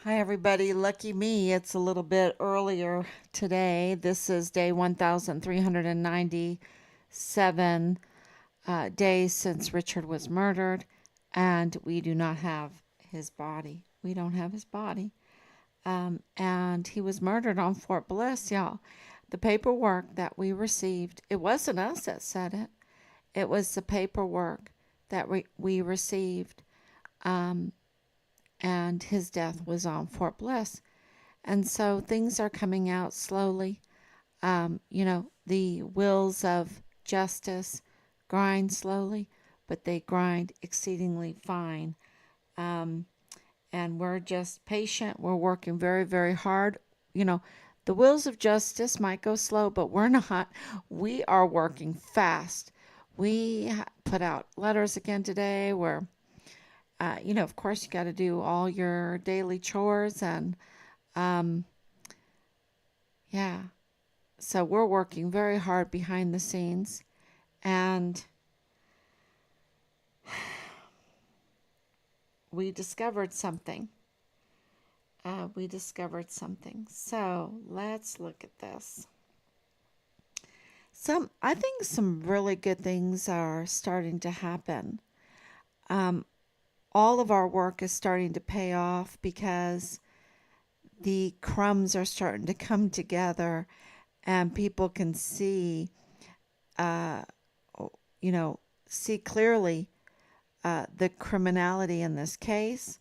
Hi, everybody. Lucky me, it's a little bit earlier today. This is day 1397 days since Richard was murdered, and we do not have his body. We don't have his body. And he was murdered on Fort Bliss, y'all. The paperwork that we received, it wasn't us that said it, it was the paperwork that we received. Um, and his death was on Fort Bliss. And so things are coming out slowly. The wheels of justice grind slowly, but they grind exceedingly fine. Um, and we're just patient. We're working very, very hard. You know, the wheels of justice might go slow, but we're not. We are working fast. We put out letters again today where, of course, you got to do all your daily chores and, um, yeah. So we're working very hard behind the scenes, and we discovered something. So let's look at this. I think some really good things are starting to happen. Um, all of our work is starting to pay off because the crumbs are starting to come together, and people can uh, you know, see clearly the criminality in this case,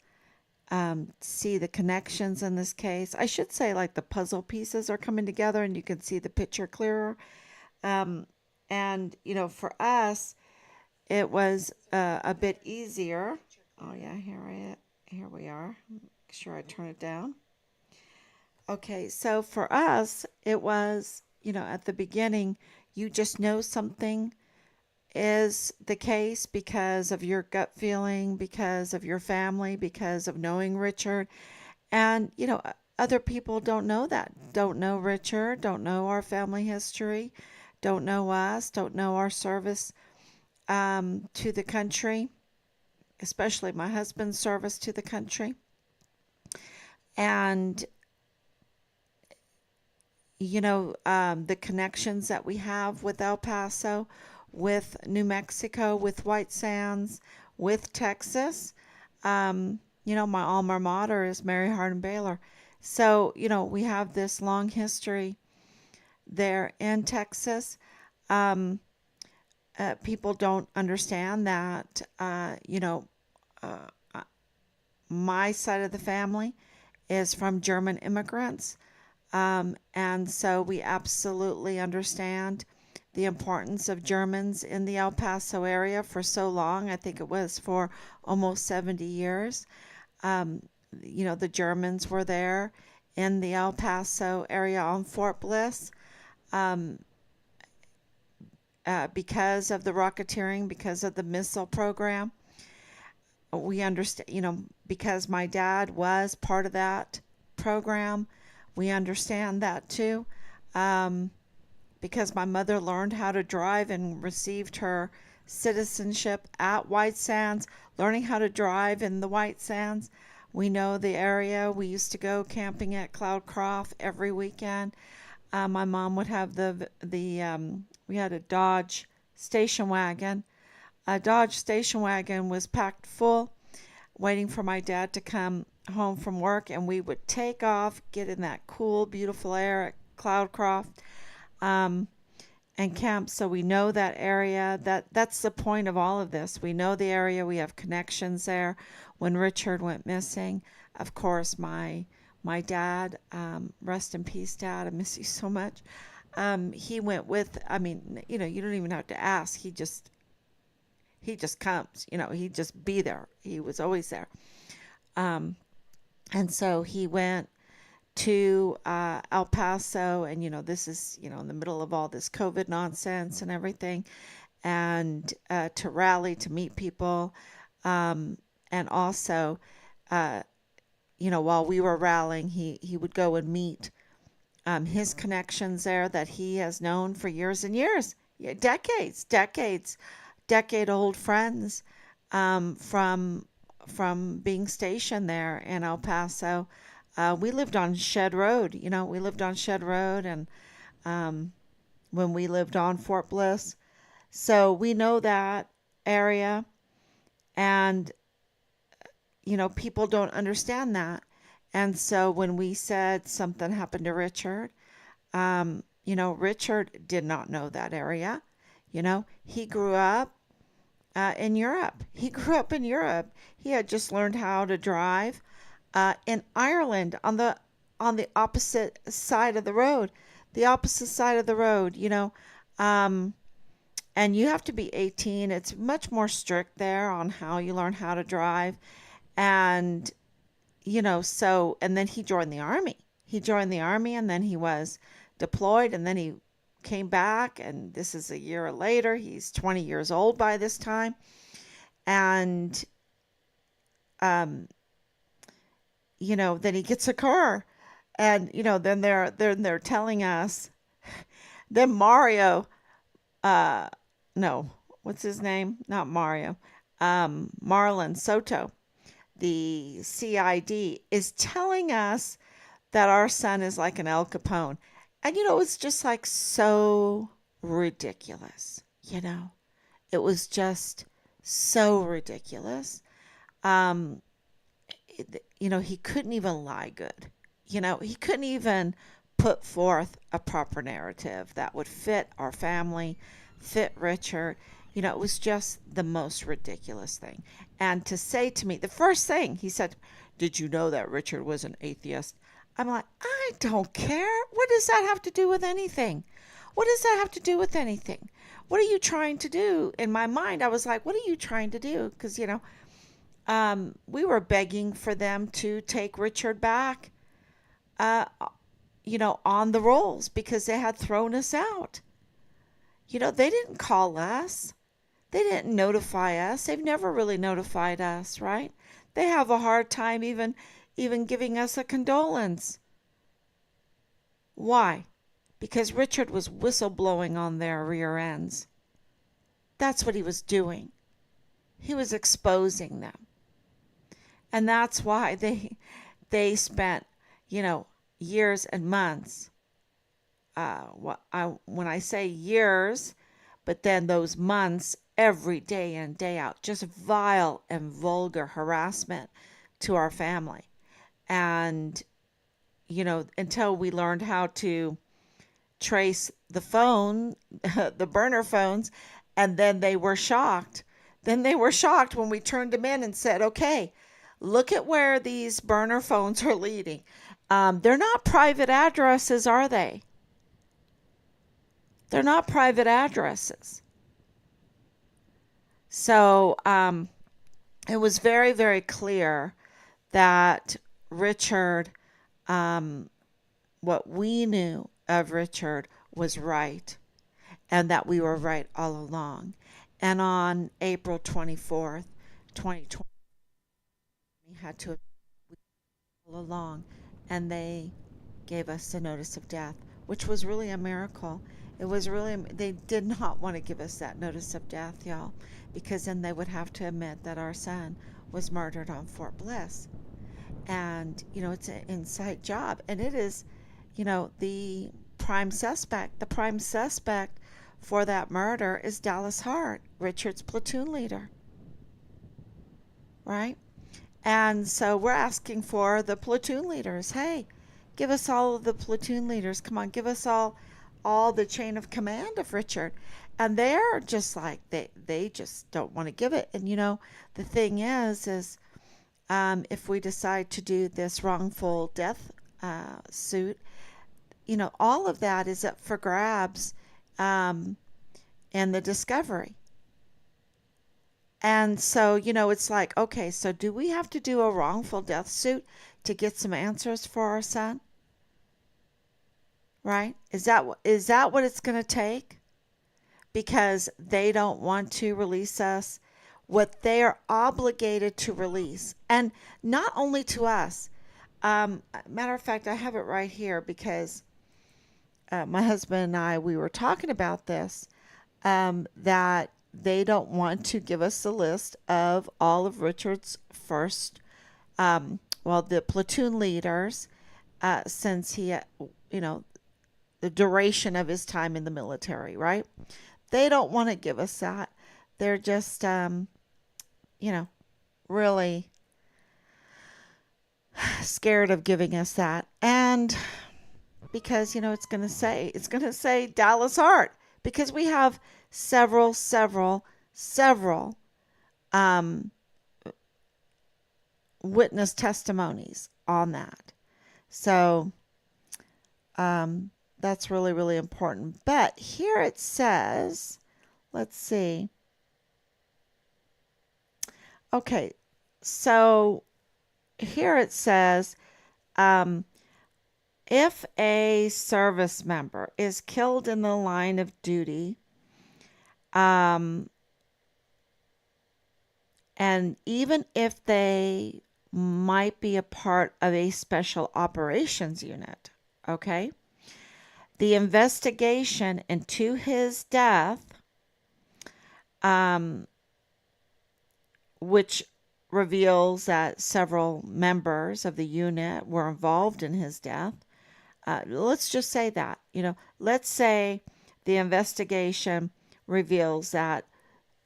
see the connections in this case. I should say, like, the puzzle pieces are coming together and you can see the picture clearer. Um, for us, it was a bit easier. Oh, yeah, here we are. Make sure I turn it down. Okay, so for us, it was, at the beginning, you just know something is the case because of your gut feeling, because of your family, because of knowing Richard. And, other people don't know that, don't know Richard, don't know our family history, don't know us, don't know our service to the country, especially my husband's service to the country. And, the connections that we have with El Paso, with New Mexico, with White Sands, with Texas. My alma mater is Mary Hardin Baylor. So, we have this long history there in Texas. Um, People don't understand that, uh, my side of the family is from German immigrants. And so we absolutely understand the importance of Germans in the El Paso area for so long. I think it was for almost 70 years. Um, the Germans were there in the El Paso area on Fort Bliss, um, because of the rocketeering, because of the missile program. We understand, because my dad was part of that program, we understand that too. Um, because my mother learned how to drive and received her citizenship at White Sands, learning how to drive in the White Sands. We know the area. We used to go camping at Cloudcroft every weekend. My mom would have we had a Dodge station wagon. A Dodge station wagon was packed full, waiting for my dad to come home from work, and we would take off, get in that cool, beautiful air at Cloudcroft, um, and camp. So we know that area. That's the point of all of this. We know the area. We have connections there. When Richard went missing, of course, my dad, rest in peace, Dad. I miss you so much. He went with. I mean, you don't even have to ask. He just comes. He'd just be there. He was always there. Um, and so he went to El Paso, and this is in the middle of all this COVID nonsense and everything, and to rally to meet people, and also, uh, while we were rallying, he would go and meet his connections there that he has known for years and years, yeah, decade old friends, from being stationed there in El Paso. We lived on Shed Road. We lived on Shed Road, and um, when we lived on Fort Bliss. So we know that area, and people don't understand that. And so when we said something happened to Richard, Richard did not know that area. He grew up in Europe. He grew up in Europe. He had just learned how to drive in Ireland on the opposite side of the road. The opposite side of the road. Um, and you have to be 18. It's much more strict there on how you learn how to drive. And and then he joined the army. He joined the army, and then he was deployed, and then he came back, and this is a year later. He's 20 years old by this time. And um then he gets a car, and then they're telling us, then Mario, uh no, what's his name? Not Mario. Marlon Soto, the CID, is telling us that our son is like an El Capone. And it's just like so ridiculous. It was just so ridiculous. Um, he couldn't even lie good. He couldn't even put forth a proper narrative that would fit our family, fit Richard. It was just the most ridiculous thing. And to say to me, the first thing he said, "Did you know that Richard was an atheist?" I'm like, I don't care. What does that have to do with anything? What does that have to do with anything? What are you trying to do? In my mind, I was like, what are you trying to do? Because, we were begging for them to take Richard back, uh, on the rolls, because they had thrown us out. They didn't call us. They didn't notify us. They've never really notified us, right? They have a hard time even giving us a condolence. Why? Because Richard was whistleblowing on their rear ends. That's what he was doing. He was exposing them. And that's why they spent, years and months. When I say years, but then those months, every day in, day out, just vile and vulgar harassment to our family. And, until we learned how to trace the phone, the burner phones, and then they were shocked. Then they were shocked when we turned them in and said, okay, look at where these burner phones are leading. They're not private addresses, are they? They're not private addresses. So it was very, very clear that Richard, um, what we knew of Richard was right, and that we were right all along. And on April 24th, 2020, we had to all along, and they gave us the notice of death, which was really a miracle. It was really, they did not want to give us that notice of death, y'all, because then they would have to admit that our son was murdered on Fort Bliss. And, it's an inside job. And it is, the prime suspect. The prime suspect for that murder is Dallas Hart, Richard's platoon leader. Right? And so we're asking for the platoon leaders. Hey, give us all of the platoon leaders. Come on, give us all the chain of command of Richard. And they're just like, they just don't want to give it. And the thing is if we decide to do this wrongful death suit, all of that is up for grabs in the discovery. And so, it's like, okay, so do we have to do a wrongful death suit to get some answers for our son? Right? Is that what it's going to take? Because they don't want to release us what they are obligated to release. And not only to us. Matter of fact, I have it right here because my husband and I, we were talking about this, that they don't want to give us a list of all of Richard's first well, the platoon leaders, since he, you know, the duration of his time in the military, right? They don't want to give us that. They're just, you know, really scared of giving us that. And because, it's going to say Dallas Hart because we have several um, witness testimonies on that. So that's really, really important. But here it says, let's see. Okay, so here it says, if a service member is killed in the line of duty, and even if they might be a part of a special operations unit, okay, the investigation into his death, which reveals that several members of the unit were involved in his death. Let's just say that, let's say the investigation reveals that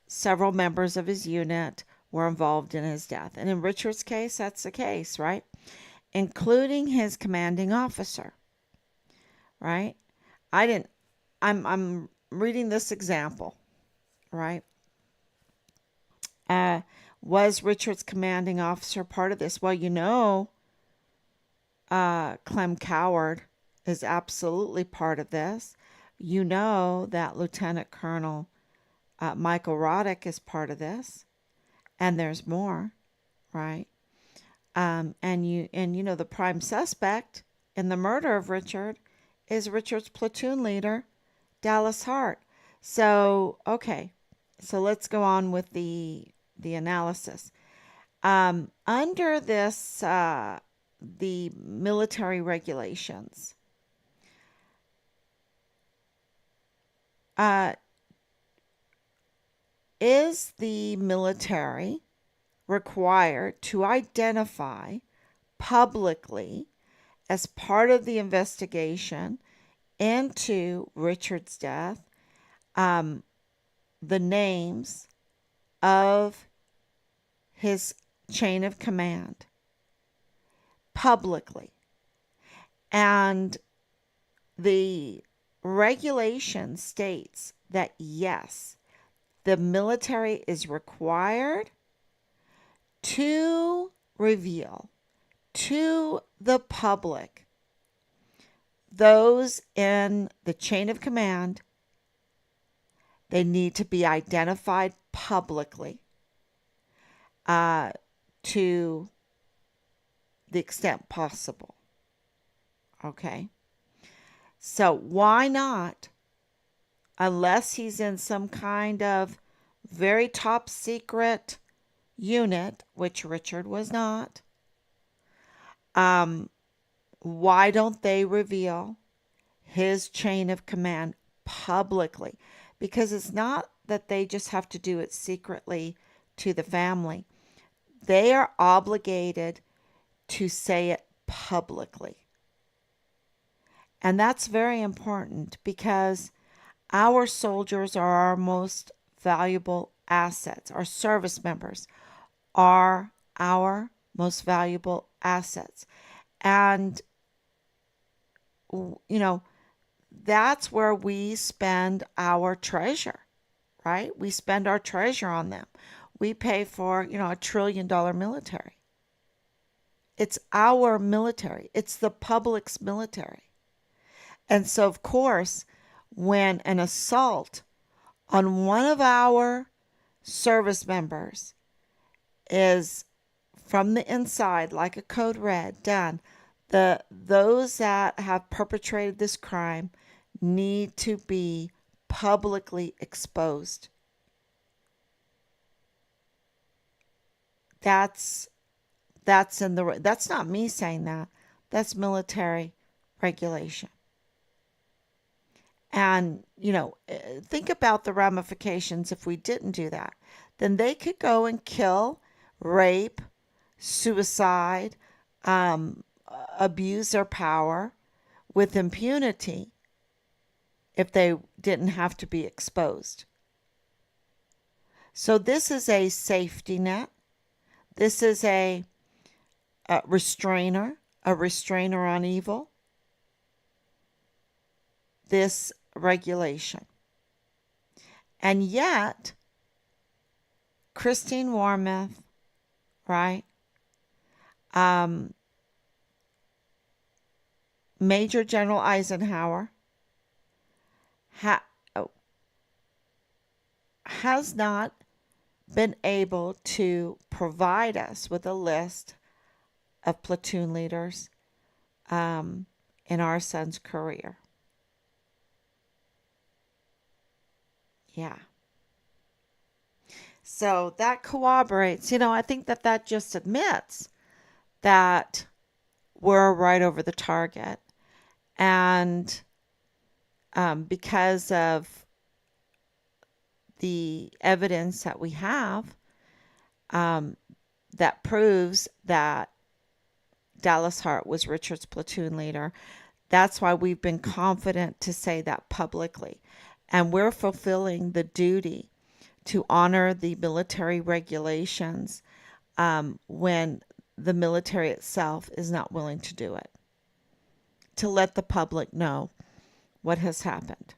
several members of his unit were involved in his death. And in Richard's case, that's the case, right? Including his commanding officer, right? I'm reading this example, right? Was Richard's commanding officer part of this? Well, Clem Coward is absolutely part of this. You know that Lieutenant Colonel Michael Roddick is part of this, and there's more, right? And the prime suspect in the murder of Richard is Richard's platoon leader, Dallas Hart. So, okay, so let's go on with the analysis. Under this, the military regulations, is the military required to identify publicly as part of the investigation into Richard's death the names of his chain of command publicly? And the regulation states that yes, the military is required to reveal to the public those in the chain of command. They need to be identified publicly to the extent possible. Okay? So why not, unless he's in some kind of very top secret unit, which Richard was not, why don't they reveal his chain of command publicly? Because it's not that they just have to do it secretly to the family. They are obligated to say it publicly. And that's very important because our soldiers are our most valuable assets. Our service members are our most valuable assets. And, that's where we spend our treasure, right? We spend our treasure on them. We pay for, $1 trillion military. It's our military. It's the public's military. And so, of course, when an assault on one of our service members is from the inside, like a code red, done, those that have perpetrated this crime need to be publicly exposed. That's that's not me saying that. That's military regulation. And, think about the ramifications if we didn't do that. Then they could go and kill, rape, suicide, um, abuse their power with impunity if they didn't have to be exposed. So this is a safety net. This is a restrainer on evil. This regulation. And yet, Christine Wormuth, right? Major General Eisenhower has not been able to provide us with a list of platoon leaders in our son's career. Yeah. So that corroborates, I think that just admits that we're right over the target. And because of the evidence that we have that proves that Dallas Hart was Richard's platoon leader, that's why we've been confident to say that publicly. And we're fulfilling the duty to honor the military regulations when the military itself is not willing to do it, to let the public know what has happened.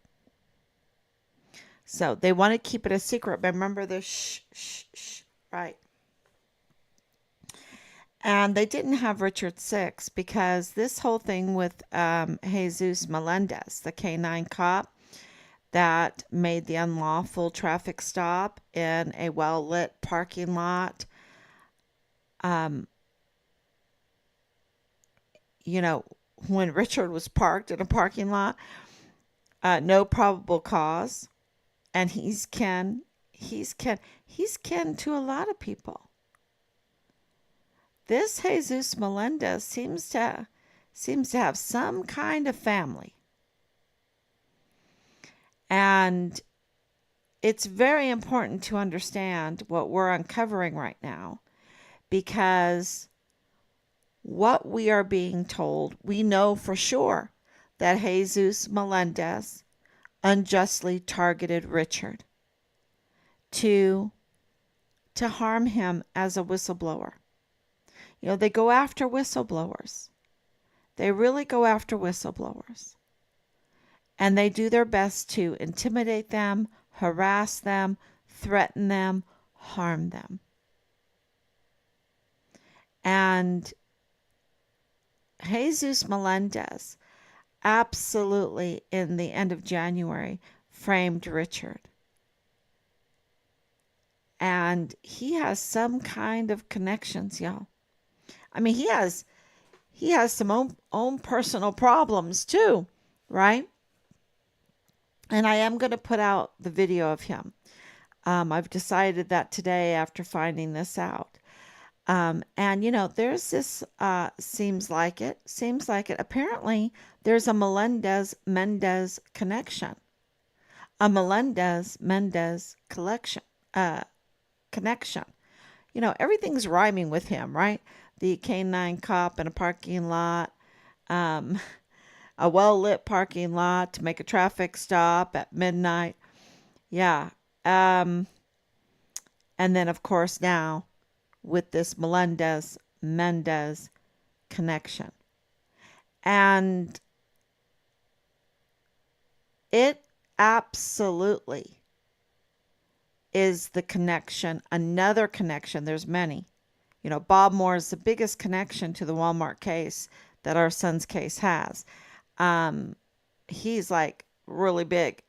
So they want to keep it a secret. Remember the shh, shh, shh, right? And they didn't have Richard Six because this whole thing with Jesus Melendez, the K-9 cop that made the unlawful traffic stop in a well-lit parking lot, when Richard was parked in a parking lot, no probable cause, and he's kin to a lot of people. This Jesus Melendez seems to have some kind of family. And it's very important to understand what we're uncovering right now, because what we are being told, we know for sure that Jesus Melendez unjustly targeted Richard to harm him as a whistleblower. They go after whistleblowers. They really go after whistleblowers. And they do their best to intimidate them, harass them, threaten them, harm them. And Jesus Melendez absolutely, in the end of January, framed Richard. And he has some kind of connections, y'all. I mean, he has some own personal problems too, right? And I am going to put out the video of him. I've decided that today after finding this out. And there's this, seems like it. Apparently, there's a Melendez-Mendez connection. A Melendez-Mendez connection. Everything's rhyming with him, right? The K-9 cop in a parking lot, a well-lit parking lot to make a traffic stop at midnight. Yeah. And then, of course, now with this Melendez-Mendez connection. And it absolutely is the connection, another connection. There's many. Bob Moore is the biggest connection to the Walmart case that our son's case has. He's like really big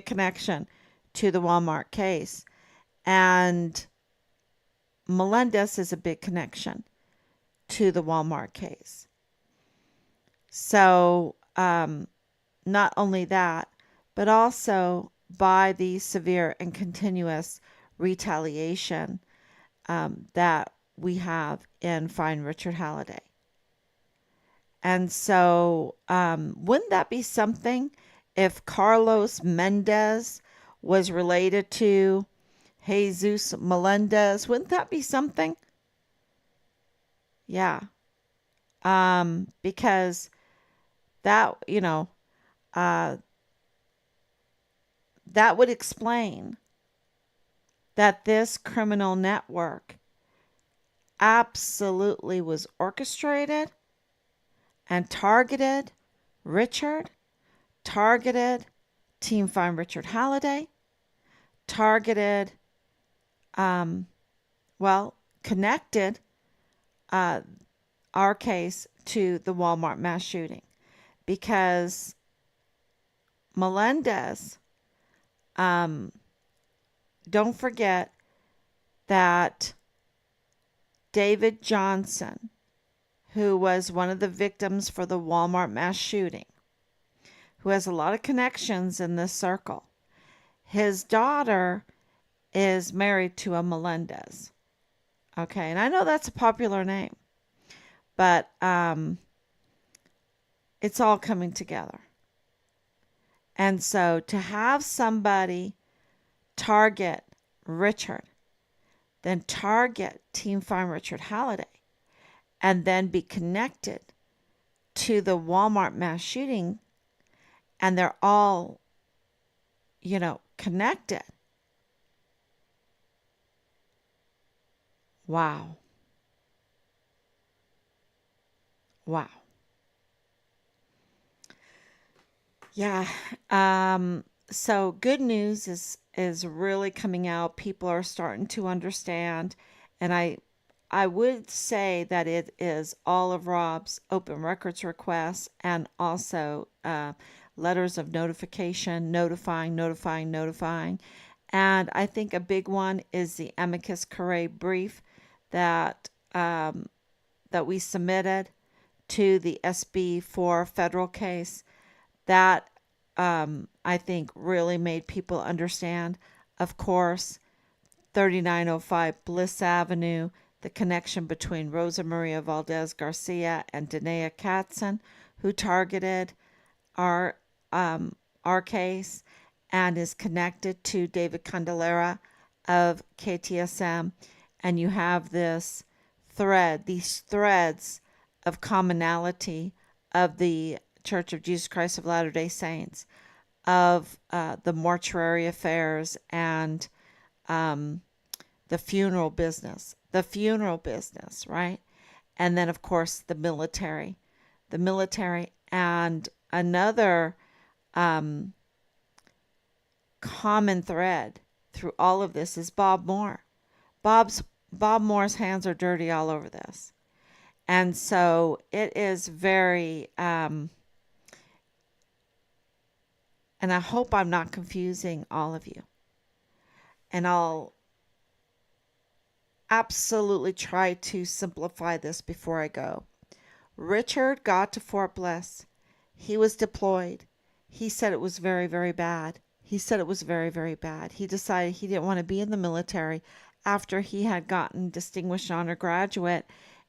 connection to the Walmart case. And Melendez is a big connection to the Walmart case. So, not only that, but also by the severe and continuous retaliation that we have in Find Richard Halliday. And so, wouldn't that be something if Carlos Mendez was related to Jesus Melendez? Wouldn't that be something? Yeah. because that, you know, uh, that would explain that this criminal network absolutely was orchestrated and targeted Richard, targeted Team Find Richard Halliday, targeted, um, well, connected uh, our case to the Walmart mass shooting because Melendez, um, don't forget that David Johnson, who was one of the victims for the Walmart mass shooting, who has a lot of connections in this circle, his daughter is married to a Melendez. Okay, and I know that's a popular name, but it's all coming together. And so to have somebody target Richard, then target Team Find Richard Halliday, and then be connected to the Walmart mass shooting, and they're all, connected. Wow. Wow. Yeah. So good news is really coming out. People are starting to understand, and I would say that it is all of Rob's open records requests and also letters of notification, notifying. And I think a big one is the amicus curiae brief that that we submitted to the SB4 federal case. That I think really made people understand. Of course, 3905 Bliss Avenue, the connection between Rosa Maria Valdez Garcia and Danae Katzen, who targeted our our case and is connected to David Candelera of KTSM. And you have these threads of commonality of the Church of Jesus Christ of Latter-day Saints, of the mortuary affairs and the funeral business, right? And then, of course, the military, and another common thread through all of this is Bob Moore. Bob Moore's hands are dirty all over this. And so it is very, and I hope I'm not confusing all of you. And I'll absolutely try to simplify this before I go. Richard got to Fort Bliss. He was deployed. He said it was very, very bad. He decided he didn't want to be in the military after he had gotten Distinguished Honor Graduate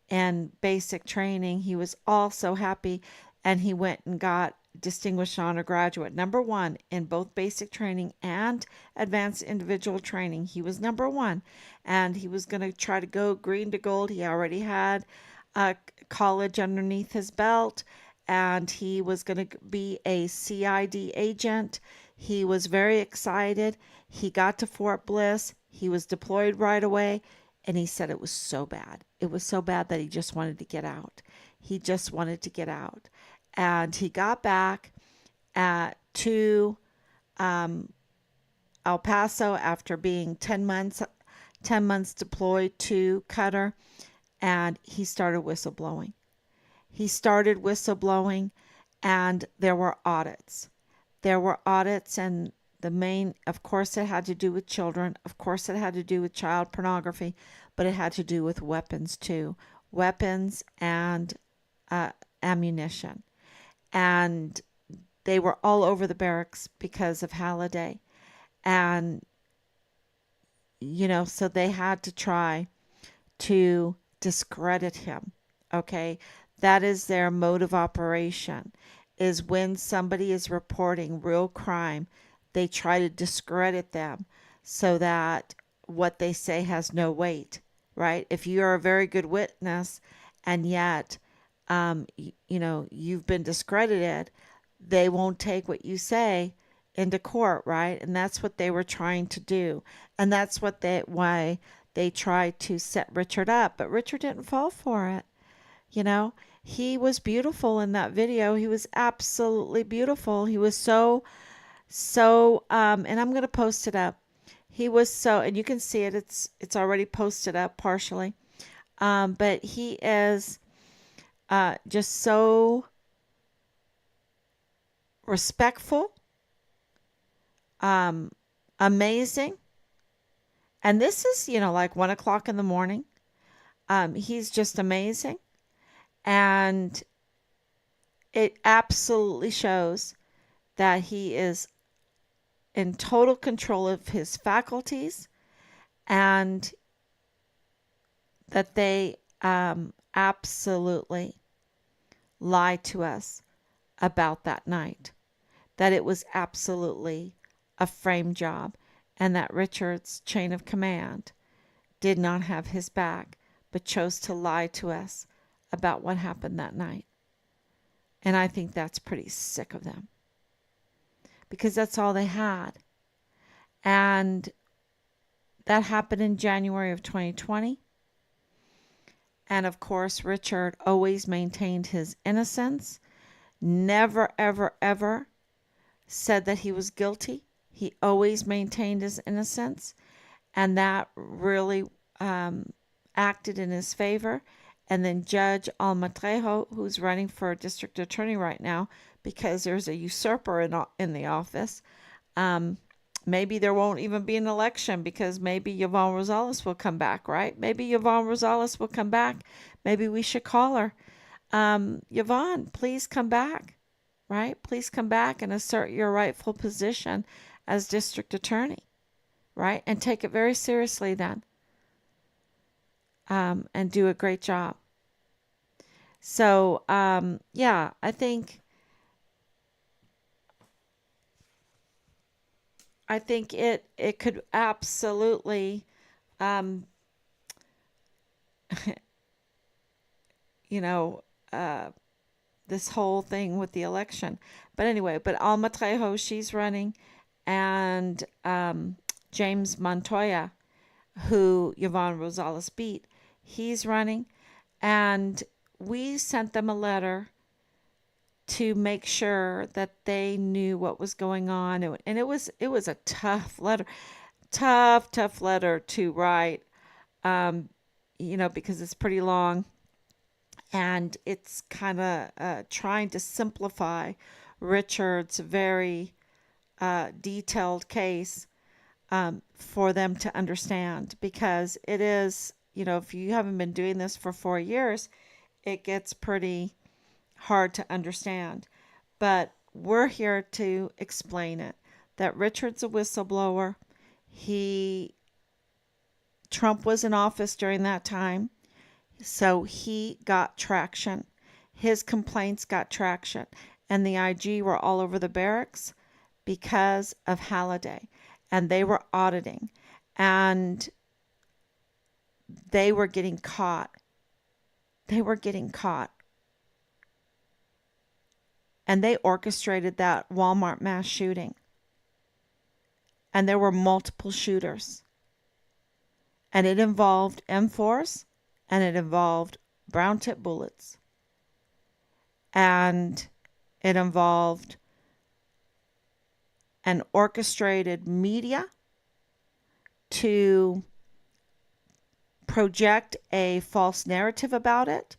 and basic training. He was all so happy, and he went and got Distinguished Honor Graduate, #1 in both basic training and advanced individual training. He was #1, and he was going to try to go green to gold. He already had college underneath his belt, and he was going to be a CID agent. He was very excited. He got to Fort Bliss. He was deployed right away, and he said it was so bad. It was so bad that he just wanted to get out. And he got back to El Paso after being 10 months deployed to Qatar, and he started whistleblowing. And there were audits. And the main, of course, it had to do with children. Of course, it had to do with child pornography, but it had to do with weapons too. Weapons and ammunition. And they were all over the barracks because of Halliday. And, so they had to try to discredit him. Okay. That is their mode of operation, is when somebody is reporting real crime, they try to discredit them so that what they say has no weight, right? If you are a very good witness and yet you've been discredited. They won't take what you say into court, right? And that's what they were trying to do. And that's why they tried to set Richard up. But Richard didn't fall for it. You know, he was beautiful in that video. He was absolutely beautiful. He was and I'm going to post it up. He was and you can see it. It's already posted up partially. But he is just so respectful, um, amazing. And this is, like 1 o'clock in the morning. He's just amazing. And it absolutely shows that he is in total control of his faculties and that they absolutely lied to us about that night, that it was absolutely a frame job, and that Richard's chain of command did not have his back, but chose to lie to us about what happened that night. And I think that's pretty sick of them, because that's all they had. And that happened in January of 2020. And of course, Richard always maintained his innocence, never, ever, ever said that he was guilty. He always maintained his innocence, and that really acted in his favor. And then Judge Almatrejo, who's running for district attorney right now because there's a usurper in the office, maybe there won't even be an election because maybe Yvonne Rosales will come back, right? Maybe Yvonne Rosales will come back. Maybe we should call her. Yvonne, please come back, right? Please come back and assert your rightful position as district attorney, right? And take it very seriously then, and do a great job. So, yeah, I think it could absolutely, you know, this whole thing with the election. But anyway, Alma Trejo, she's running, and James Montoya, who Yvonne Rosales beat, he's running, and we sent them a letter to make sure that they knew what was going on, and it was a tough letter, tough letter to write, because it's pretty long, and it's kind of trying to simplify Richard's very detailed case, for them to understand, because it is, if you haven't been doing this for 4 years, it gets pretty hard to understand. But we're here to explain it, that Richard's a whistleblower. Trump was in office during that time, so he got traction. His complaints got traction, and the IG were all over the barracks because of Halliday, and they were auditing, and they were getting caught. And they orchestrated that Walmart mass shooting. And there were multiple shooters. And it involved M4s, and it involved brown tip bullets. And it involved an orchestrated media to project a false narrative about it,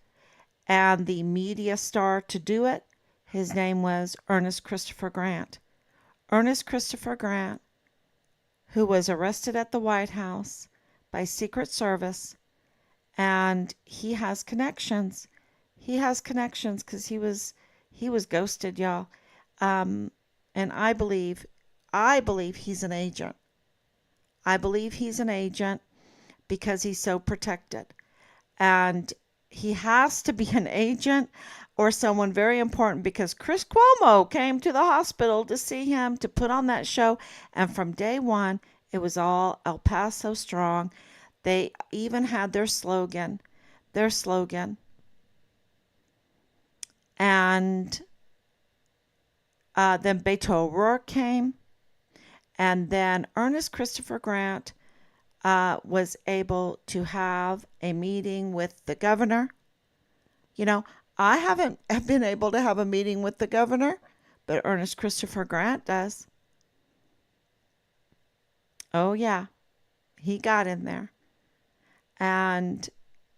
and the media star to do it, his name was Ernest Christopher Grant. Ernest Christopher Grant, who was arrested at the White House by Secret Service, and he has connections. He has connections because he was ghosted, y'all. And I believe he's an agent. I believe he's an agent because he's so protected. And he has to be an agent or someone very important, because Chris Cuomo came to the hospital to see him, to put on that show. And from day one, it was all El Paso strong. They even had their slogan. And then Beto O'Rourke came. And then Ernest Christopher Grant was able to have a meeting with the governor. You know, I haven't been able to have a meeting with the governor, but Ernest Christopher Grant does. Oh, yeah, he got in there. And,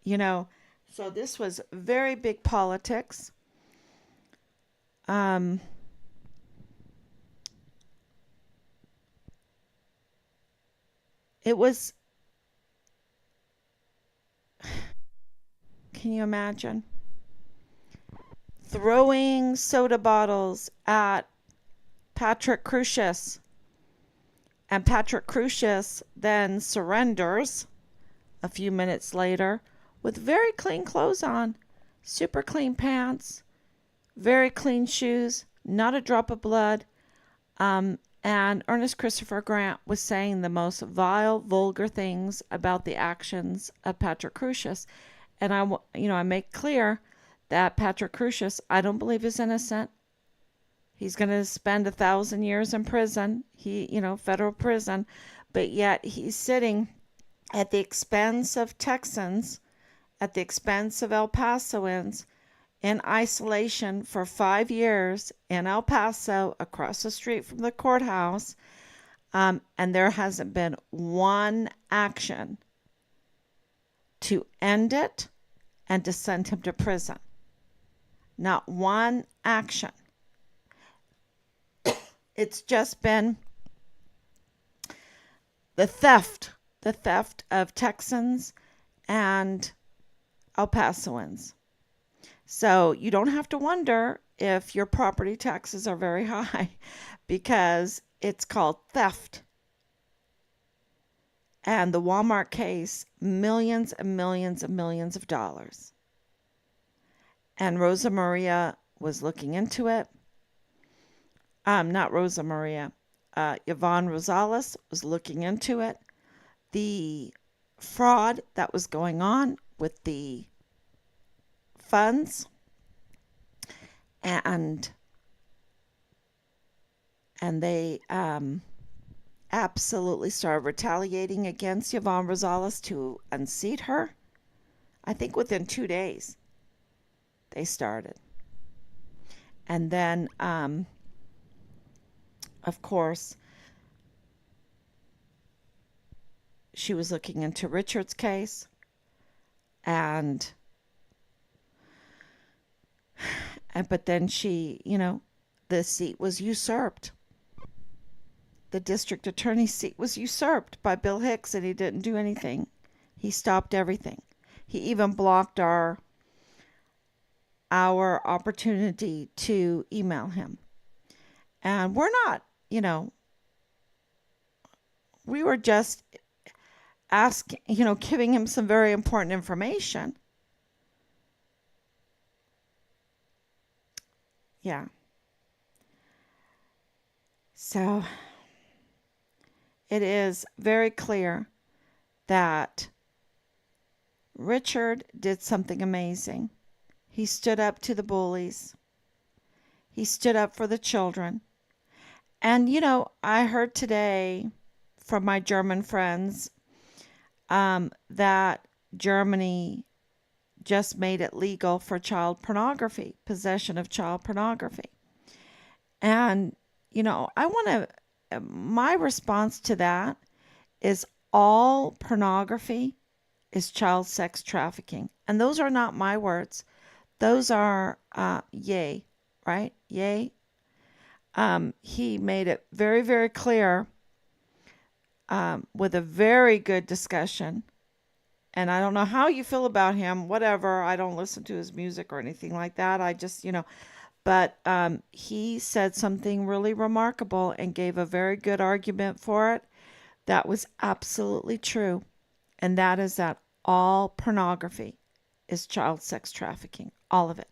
you know, so this was very big politics. Um, it was, can you imagine? Throwing soda bottles at Patrick Crusius. And Patrick Crusius then surrenders a few minutes later with very clean clothes on, super clean pants, very clean shoes, not a drop of blood. And Ernest Christopher Grant was saying the most vile, vulgar things about the actions of Patrick Crusius. And I make clear that Patrick Crusius, I don't believe is innocent. He's going to spend 1,000 years in prison. Federal prison, but yet he's sitting at the expense of Texans, at the expense of El Pasoans, in isolation for 5 years in El Paso, across the street from the courthouse, and there hasn't been one action to end it and to send him to prison. Not one action. It's just been the theft of Texans and El Pasoans. So you don't have to wonder if your property taxes are very high because it's called theft. And the Walmart case, millions and millions and millions of dollars. And Rosa Maria was looking into it. Not Rosa Maria. Yvonne Rosales was looking into it. The fraud that was going on with the funds, and they absolutely started retaliating against Yvonne Rosales to unseat her. I think within 2 days they started. And then, of course, she was looking into Richard's case, but then the seat was usurped. The district attorney's seat was usurped by Bill Hicks, and he didn't do anything. He stopped everything. He even blocked our opportunity to email him. And we're not, we were just giving him some very important information. Yeah. So it is very clear that Richard did something amazing. He stood up to the bullies. He stood up for the children. And, I heard today from my German friends that Germany just made it legal for child pornography, possession of child pornography. And, my response to that is all pornography is child sex trafficking. And those are not my words. Those are Ye, right? Ye. He made it very, very clear with a very good discussion. And I don't know how you feel about him, whatever. I don't listen to his music or anything like that. I just, but he said something really remarkable and gave a very good argument for it. That was absolutely true. And that is that all pornography is child sex trafficking, all of it.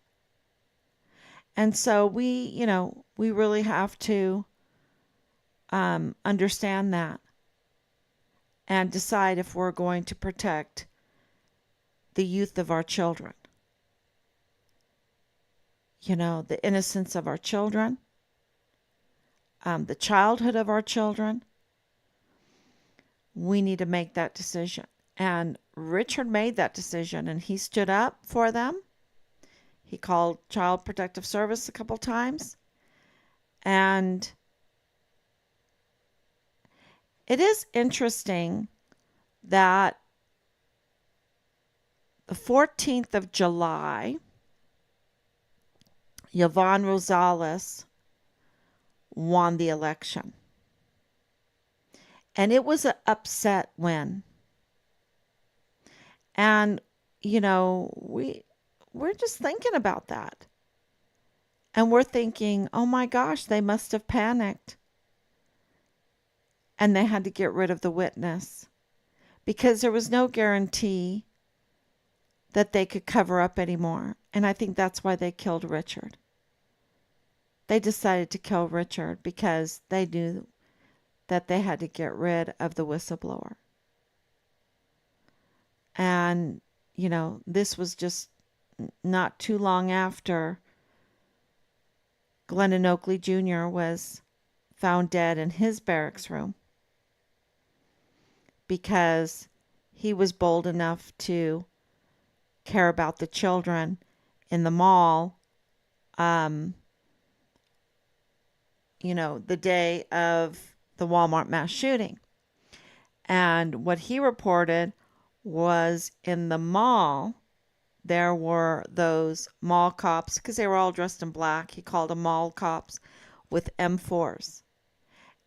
And so we really have to understand that and decide if we're going to protect the youth of our children. the innocence of our children, the childhood of our children. We need to make that decision. And Richard made that decision, and he stood up for them. He called Child Protective Service a couple times. And it is interesting that the 14th of July, Yvonne Rosales won the election. And it was an upset win. And, we're just thinking about that. And we're thinking, oh my gosh, they must have panicked. And they had to get rid of the witness because there was no guarantee that they could cover up anymore. And I think that's why they killed Richard. They decided to kill Richard because they knew that they had to get rid of the whistleblower. And, this was just not too long after Glennon Oakley Jr. was found dead in his barracks room because he was bold enough to care about the children in the mall, the day of the Walmart mass shooting. And what he reported was in the mall, there were those mall cops, because they were all dressed in black. He called them mall cops with M4s.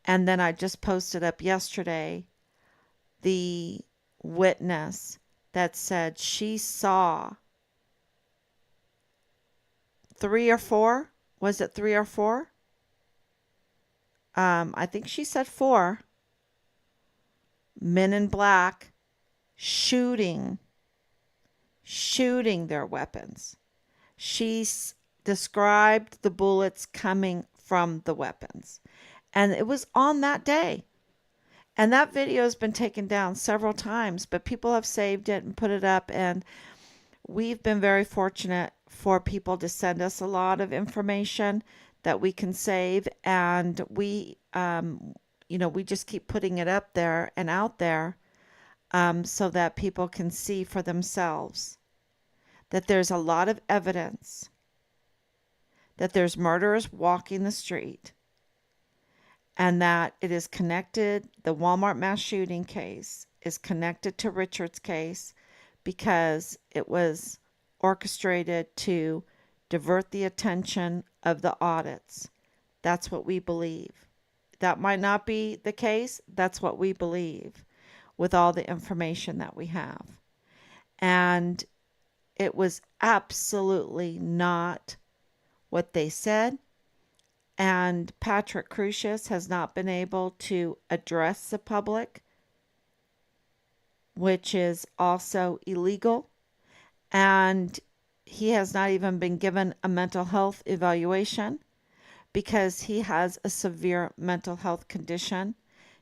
And then I just posted up yesterday the witness that said she saw 3 or 4. Was it 3 or 4? I think she said 4 men in black shooting their weapons. She described the bullets coming from the weapons. And it was on that day. And that video has been taken down several times, but people have saved it and put it up. And we've been very fortunate for people to send us a lot of information that we can save. And we just keep putting it up there and out there so that people can see for themselves that there's a lot of evidence that there's murderers walking the street, and that it is connected, the Walmart mass shooting case is connected to Richard's case because it was orchestrated to divert the attention of the audits. That's what we believe. That might not be the case. That's what we believe with all the information that we have. And it was absolutely not what they said. And Patrick Crusius has not been able to address the public, which is also illegal. And he has not even been given a mental health evaluation because he has a severe mental health condition.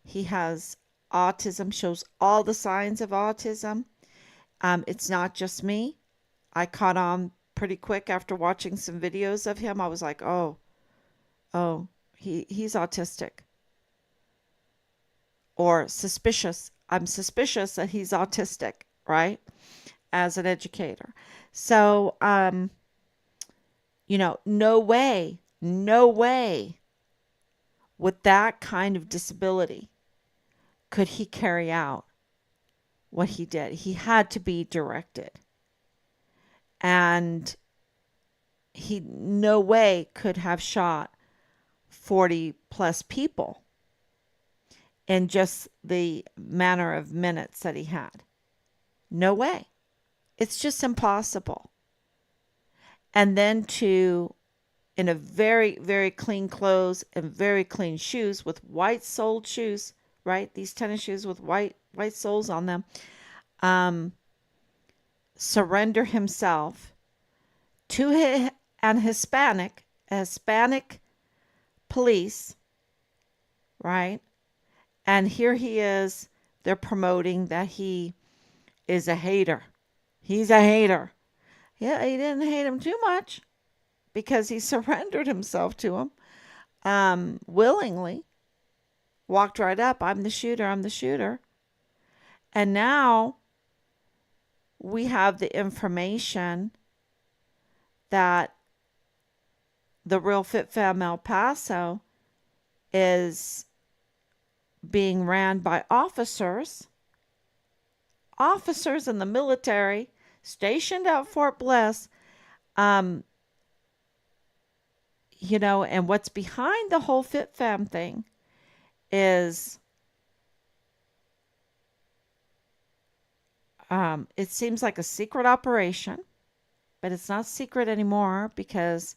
He has autism, shows all the signs of autism. It's not just me. I caught on pretty quick after watching some videos of him. I was like, oh, he's autistic. Or suspicious. I'm suspicious that he's autistic, right? As an educator. So, no way with that kind of disability could he carry out what he did. He had to be directed. And he no way could have shot 40 plus people in just the manner of minutes that he had. No way. It's just impossible. And then in a very, very clean clothes and very clean shoes with white soled shoes, right? These tennis shoes with white soles on them. Surrender himself to an Hispanic police, right? And here he is. They're promoting that he is a hater. He's a hater. Yeah, he didn't hate him too much. because he surrendered himself to him willingly, walked right up. I'm the shooter. I'm the shooter. And now we have the information that the Real Fit Fam El Paso is being ran by officers in the military stationed at Fort Bliss. Um, and what's behind the whole Fit Fam thing is it seems like a secret operation, but it's not secret anymore because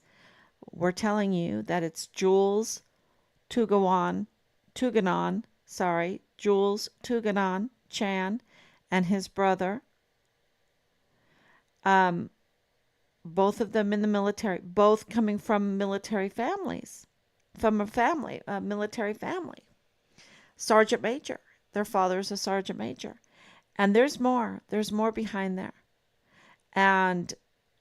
we're telling you that it's Jules Tuganon Chan and his brother. Both of them in the military, both coming from military families, a military family. Sergeant Major. Their father's a sergeant major. And there's more. There's more behind there. And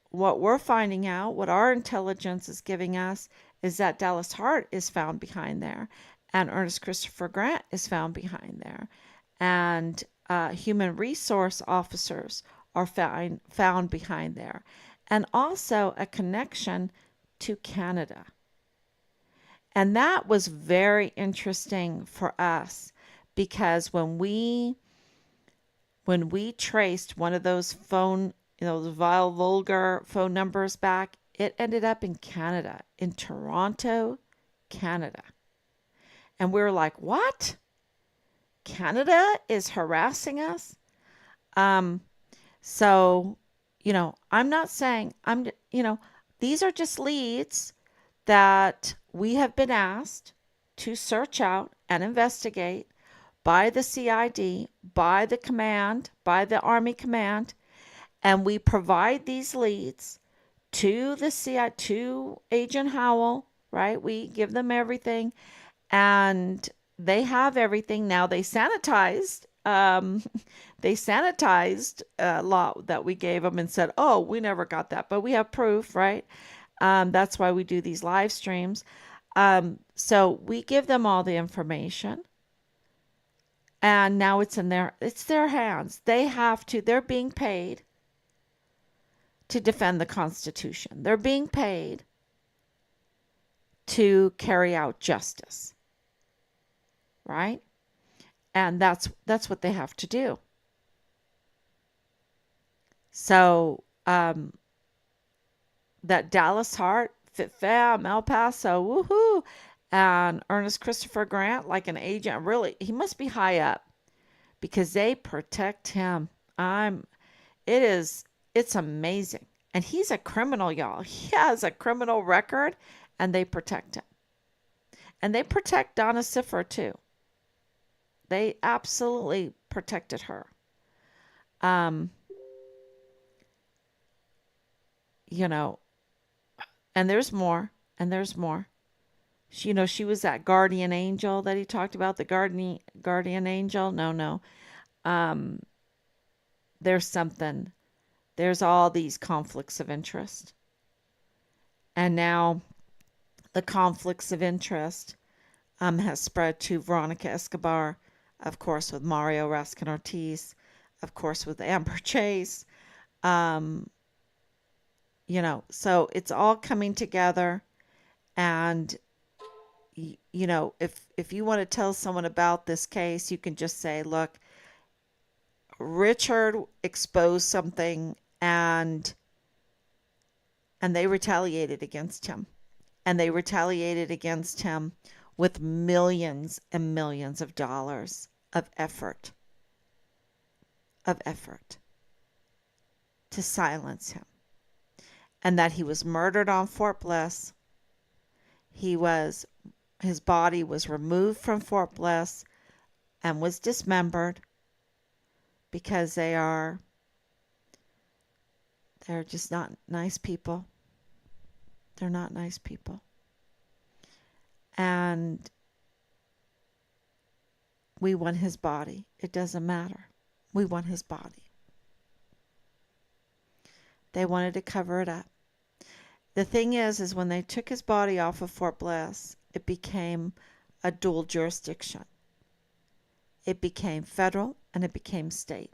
what we're finding out, what our intelligence is giving us, is that Dallas Hart is found behind there, and Ernest Christopher Grant is found behind there, and human resource officers are found behind there, and also a connection to Canada. And that was very interesting for us because when we traced one of those phone, those vile, vulgar phone numbers back, it ended up in Canada, in Toronto, Canada. And we were like, what? Canada is harassing us? So, I'm not saying, these are just leads that we have been asked to search out and investigate by the CID, by the command, by the Army command, and we provide these leads to the CID, to Agent Howell, right? We give them everything, and they have everything. Now they sanitized a lot that we gave them and said, oh, we never got that, but we have proof, right? That's why we do these live streams. So we give them all the information, and now it's their hands. They're being paid to defend the Constitution. They're being paid to carry out justice, right? And that's what they have to do. So that Dallas Hart, Fit Fam, El Paso, woohoo, and Ernest Christopher Grant, like an agent, really, he must be high up because they protect him. It's amazing. And he's a criminal, y'all. He has a criminal record, and they protect him. And they protect Donna Siffer, too. They absolutely protected her. And there's more, and there's more. She was that guardian angel that he talked about, the guardian angel. No. There's something. There's all these conflicts of interest. And now the conflicts of interest has spread to Veronica Escobar, of course, with Mario Raskin-Ortiz, of course, with Amber Chase. So it's all coming together. And, if you want to tell someone about this case, you can just say, look, Richard exposed something and they retaliated against him. And they retaliated against him with millions and millions of dollars of effort to silence him. And that he was murdered on Fort Bliss. His body was removed from Fort Bliss and was dismembered because they're just not nice people. They're not nice people. And we want his body. It doesn't matter. We want his body. They wanted to cover it up. The thing is when they took his body off of Fort Bliss, it became a dual jurisdiction. It became federal and it became state.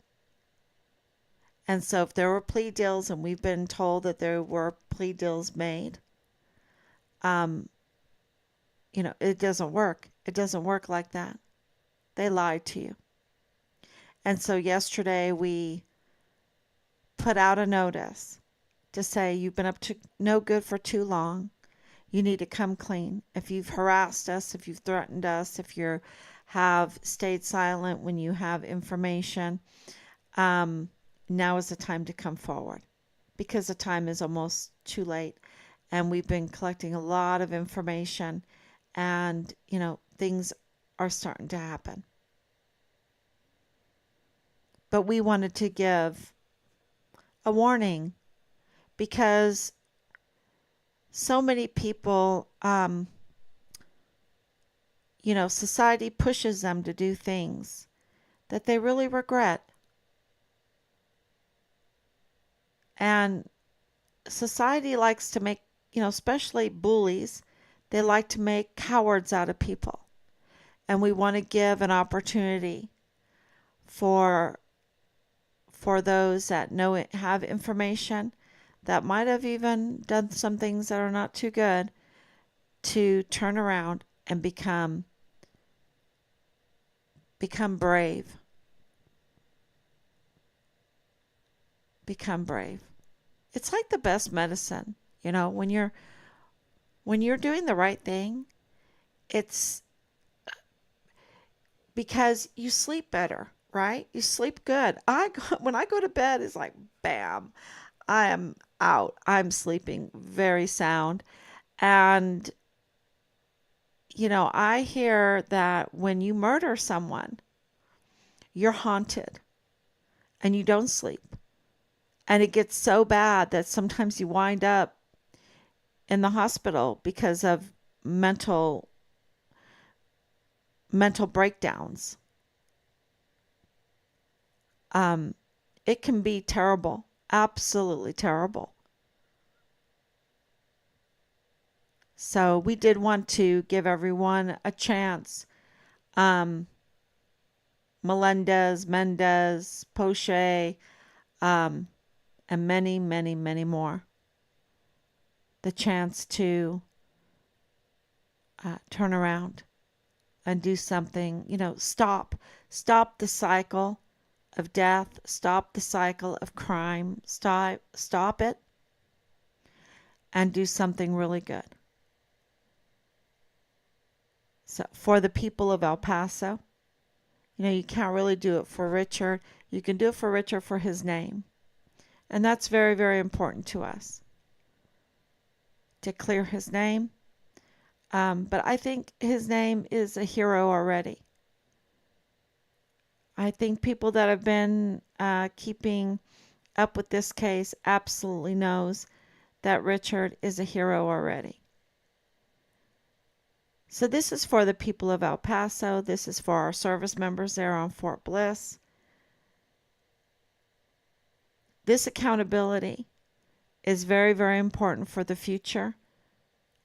And so if there were plea deals, and we've been told that there were plea deals made, um, it doesn't work. It doesn't work like that. They lied to you. And so yesterday we put out a notice to say you've been up to no good for too long. You need to come clean. If you've harassed us, if you've threatened us, if you have stayed silent when you have information, now is the time to come forward, because the time is almost too late. And we've been collecting a lot of information, and, things are starting to happen. But we wanted to give a warning because so many people, society pushes them to do things that they really regret. And society likes to make, especially bullies, they like to make cowards out of people. And we want to give an opportunity for those that have information, that might have even done some things that are not too good, to turn around and become brave. Become brave. It's like the best medicine, when you're doing the right thing. It's because you sleep better, right? You sleep good. When I go to bed, it's like bam, I am out. I'm sleeping very sound. And I hear that when you murder someone, you're haunted and you don't sleep. And it gets so bad that sometimes you wind up in the hospital because of mental breakdowns. It can be terrible, absolutely terrible. So we did want to give everyone a chance. Melendez, Mendez, Poche, and many, many, many more. The chance to turn around and do something, stop the cycle of death, stop the cycle of crime, stop it, and do something really good. So for the people of El Paso, you can't really do it for Richard. You can do it for Richard for his name. And that's very, very important to us, to clear his name. But I think his name is a hero already. I think people that have been keeping up with this case absolutely knows that Richard is a hero already. So this is for the people of El Paso. This is for our service members there on Fort Bliss. This accountability is very, very important for the future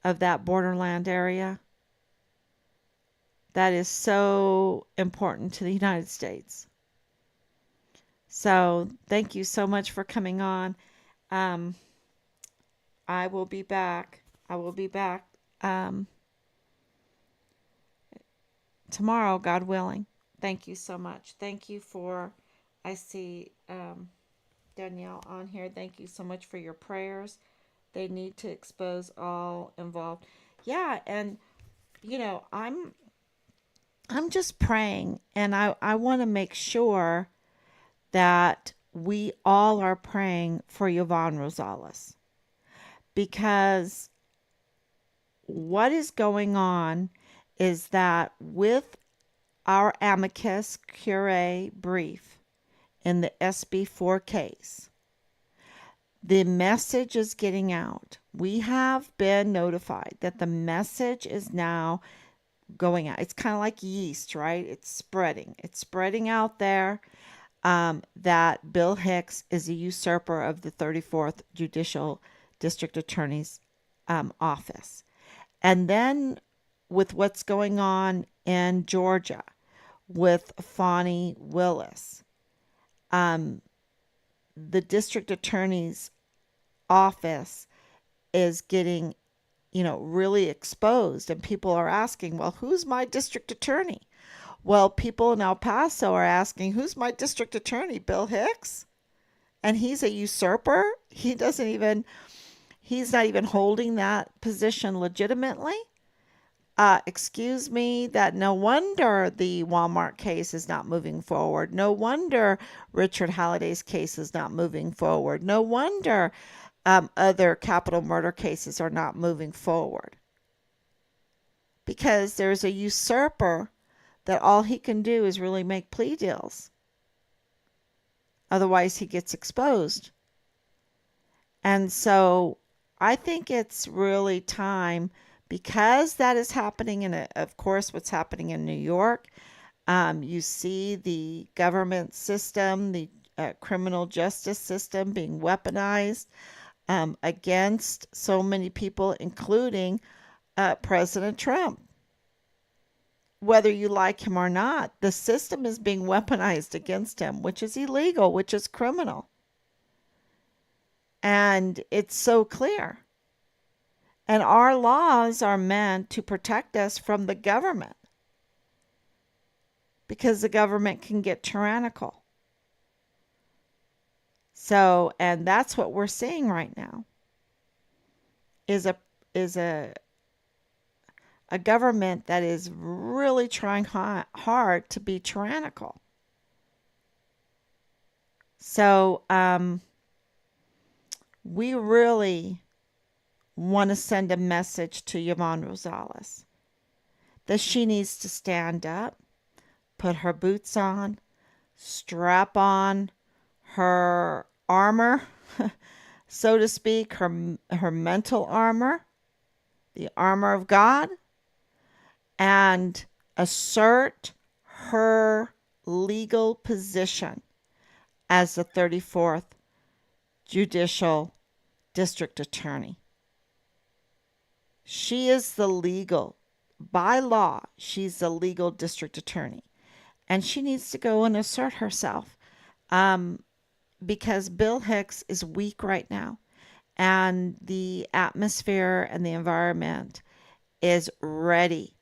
of that borderland area. That is so important to the United States. So thank you so much for coming on. I will be back. Tomorrow, God willing. Thank you so much. Thank you I see Danielle on here. Thank you so much for your prayers. They need to expose all involved. Yeah, and I'm just praying, and I want to make sure that we all are praying for Yvonne Rosales, because what is going on is that with our amicus curiae brief in the SB4 case, the message is getting out. We have been notified that the message is now going out. It's kind of like yeast, right? It's spreading. It's spreading out there that Bill Hicks is a usurper of the 34th Judicial District Attorney's office. And then with what's going on in Georgia with Fani Willis, um, the district attorney's office is getting, really exposed. And people are asking, well, who's my district attorney? Well, people in El Paso are asking, who's my district attorney? Bill Hicks? And he's a usurper. He's not even holding that position legitimately. Excuse me, that no wonder the Walmart case is not moving forward. No wonder Richard Halliday's case is not moving forward. No wonder other capital murder cases are not moving forward. Because there's a usurper that all he can do is really make plea deals. Otherwise, he gets exposed. And so I think it's really time, because that is happening of course, what's happening in New York. You see the government system, the criminal justice system being weaponized against so many people, including President Trump. Whether you like him or not, the system is being weaponized against him, which is illegal, which is criminal. And it's so clear. And our laws are meant to protect us from the government, because the government can get tyrannical. So, and that's what we're seeing right now is a government that is really trying hard to be tyrannical. So, we really want to send a message to Yvonne Rosales that she needs to stand up, put her boots on, strap on her armor, so to speak, her mental armor, the armor of God, and assert her legal position as the 34th Judicial District Attorney. She is by law, she's the legal district attorney. And she needs to go and assert herself, because Bill Hicks is weak right now. And the atmosphere and the environment is ready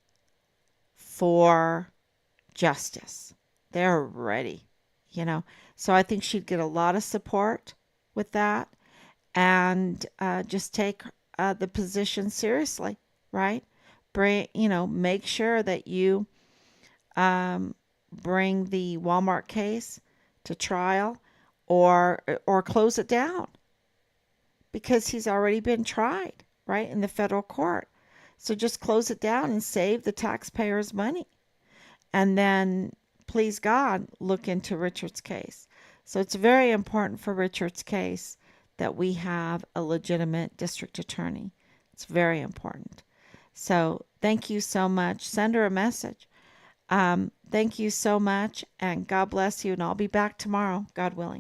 for justice. They're ready, So I think she'd get a lot of support with that, and just take the position seriously, right? Make sure that you bring the Walmart case to trial, or close it down, because he's already been tried, right, in the federal court. So just close it down and save the taxpayers' money. And then, please God, look into Richard's case. So it's very important for Richard's case that we have a legitimate district attorney. It's very important. So thank you so much. Send her a message. Thank you so much, and God bless you. And I'll be back tomorrow, God willing.